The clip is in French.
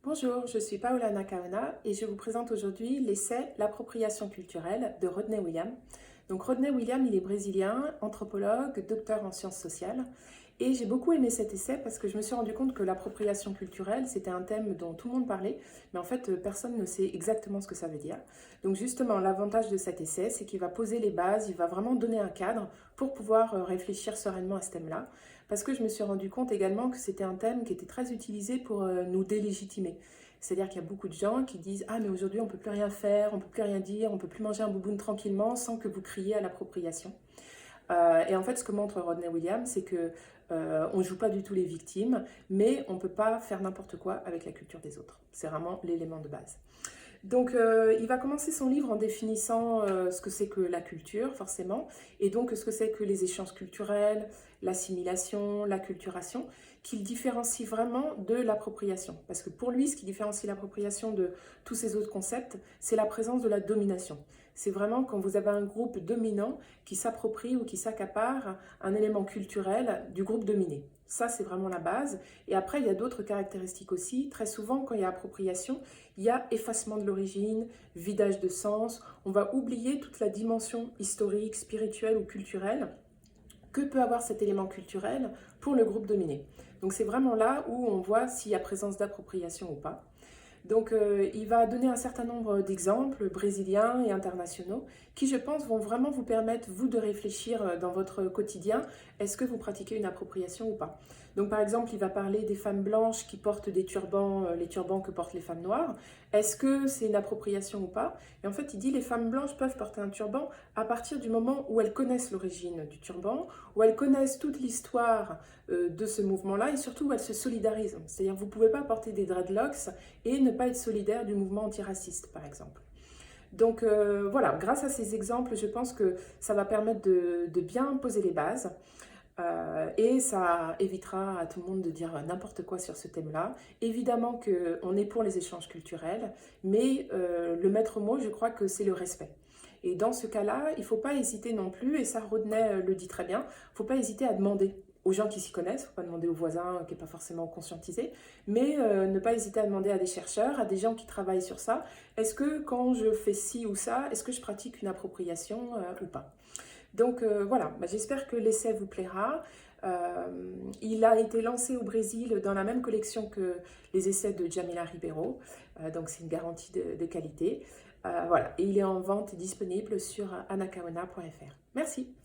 Bonjour, je suis Paola Nakaona et je vous présente aujourd'hui l'essai L'appropriation culturelle de Rodney Williams. Donc Rodney Williams, il est brésilien, anthropologue, docteur en sciences sociales. Et j'ai beaucoup aimé cet essai parce que je me suis rendu compte que l'appropriation culturelle, c'était un thème dont tout le monde parlait, mais en fait, personne ne sait exactement ce que ça veut dire. Donc justement, l'avantage de cet essai, c'est qu'il va poser les bases, il va vraiment donner un cadre pour pouvoir réfléchir sereinement à ce thème-là. Parce que je me suis rendu compte également que c'était un thème qui était très utilisé pour nous délégitimer. C'est-à-dire qu'il y a beaucoup de gens qui disent « Ah, mais aujourd'hui, on ne peut plus rien faire, on ne peut plus rien dire, on ne peut plus manger un bouboune tranquillement sans que vous criez à l'appropriation. » Et en fait, ce que montre Rodney Williams, c'est que on ne joue pas du tout les victimes, mais on ne peut pas faire n'importe quoi avec la culture des autres. C'est vraiment l'élément de base. Donc, il va commencer son livre en définissant ce que c'est que la culture, forcément, et donc ce que c'est que les échanges culturels, l'assimilation, l'acculturation, qu'il différencie vraiment de l'appropriation. Parce que pour lui, ce qui différencie l'appropriation de tous ces autres concepts, c'est la présence de la domination. C'est vraiment quand vous avez un groupe dominant qui s'approprie ou qui s'accapare un élément culturel du groupe dominé. Ça, c'est vraiment la base. Et après, il y a d'autres caractéristiques aussi. Très souvent, quand il y a appropriation, il y a effacement de l'origine, vidage de sens. On va oublier toute la dimension historique, spirituelle ou culturelle que peut avoir cet élément culturel pour le groupe dominé. Donc c'est vraiment là où on voit s'il y a présence d'appropriation ou pas. Donc il va donner un certain nombre d'exemples brésiliens et internationaux qui, je pense, vont vraiment vous permettre, vous, de réfléchir dans votre quotidien. Est-ce que vous pratiquez une appropriation ou pas? Donc par exemple, il va parler des femmes blanches qui portent des turbans, les turbans que portent les femmes noires. Est-ce que c'est une appropriation ou pas? Et en fait, il dit les femmes blanches peuvent porter un turban à partir du moment où elles connaissent l'origine du turban, où elles connaissent toute l'histoire de ce mouvement-là et surtout où elles se solidarisent. C'est-à-dire que vous ne pouvez pas porter des dreadlocks et ne pas être solidaire du mouvement antiraciste, par exemple. Donc voilà, grâce à ces exemples, je pense que ça va permettre de bien poser les bases et ça évitera à tout le monde de dire n'importe quoi sur ce thème-là. Évidemment qu'on est pour les échanges culturels, mais le maître mot, je crois que c'est le respect. Et dans ce cas-là, il ne faut pas hésiter non plus, et ça Rodney le dit très bien, il ne faut pas hésiter à demander aux gens qui s'y connaissent, il ne faut pas demander aux voisins qui n'est pas forcément conscientisé, mais ne pas hésiter à demander à des chercheurs, à des gens qui travaillent sur ça, est-ce que quand je fais ci ou ça, est-ce que je pratique une appropriation ou pas? Donc voilà, j'espère que l'essai vous plaira. Il a été lancé au Brésil dans la même collection que les essais de Jamila Ribeiro, donc c'est une garantie de qualité. Voilà, et il est en vente et disponible sur anakaona.fr. Merci.